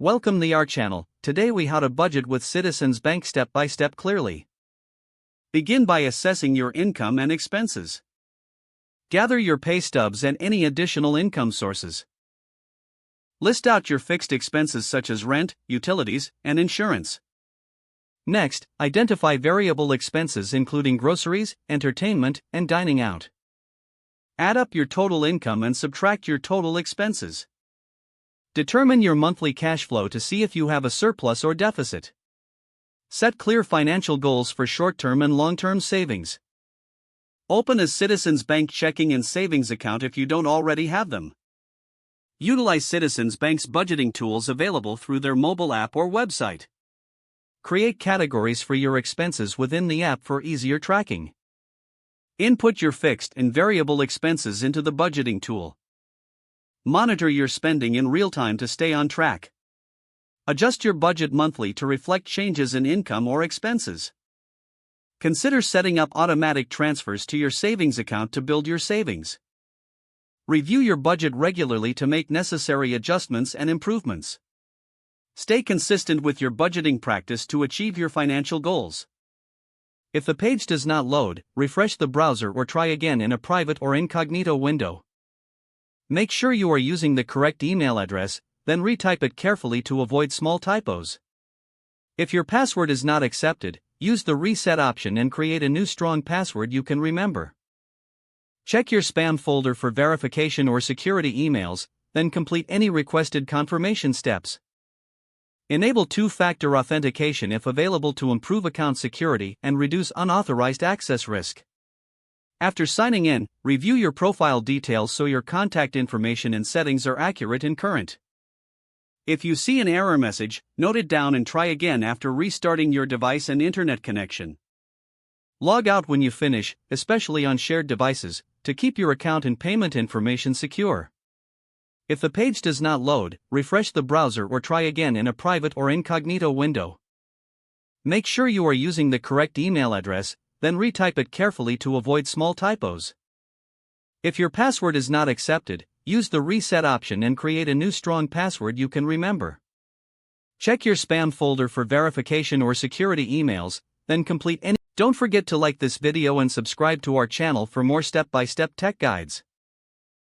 Welcome to our channel. Today we how to budget with Citizens Bank step by step clearly. Begin by assessing your income and expenses. Gather your pay stubs and any additional income sources. List out your fixed expenses such as rent, utilities, and insurance. Next, identify variable expenses including groceries, entertainment, and dining out. Add up your total income and subtract your total expenses. Determine your monthly cash flow to see if you have a surplus or deficit. Set clear financial goals for short-term and long-term savings. Open a Citizens Bank checking and savings account if you don't already have them. Utilize Citizens Bank's budgeting tools available through their mobile app or website. Create categories for your expenses within the app for easier tracking. Input your fixed and variable expenses into the budgeting tool. Monitor your spending in real time to stay on track. Adjust your budget monthly to reflect changes in income or expenses. Consider setting up automatic transfers to your savings account to build your savings. Review your budget regularly to make necessary adjustments and improvements. Stay consistent with your budgeting practice to achieve your financial goals. If the page does not load, refresh the browser or try again in a private or incognito window. Make sure you are using the correct email address, then retype it carefully to avoid small typos. If your password is not accepted, use the reset option and create a new strong password you can remember. Check your spam folder for verification or security emails, then complete any requested confirmation steps. Enable two-factor authentication if available to improve account security and reduce unauthorized access risk. After signing in, review your profile details so your contact information and settings are accurate and current. If you see an error message, note it down and try again after restarting your device and internet connection. Log out when you finish, especially on shared devices, to keep your account and payment information secure. If the page does not load, refresh the browser or try again in a private or incognito window. Make sure you are using the correct email address, then retype it carefully to avoid small typos. If your password is not accepted, use the reset option and create a new strong password you can remember. Check your spam folder for verification or security emails, then complete any. Don't forget to like this video and subscribe to our channel for more step-by-step tech guides.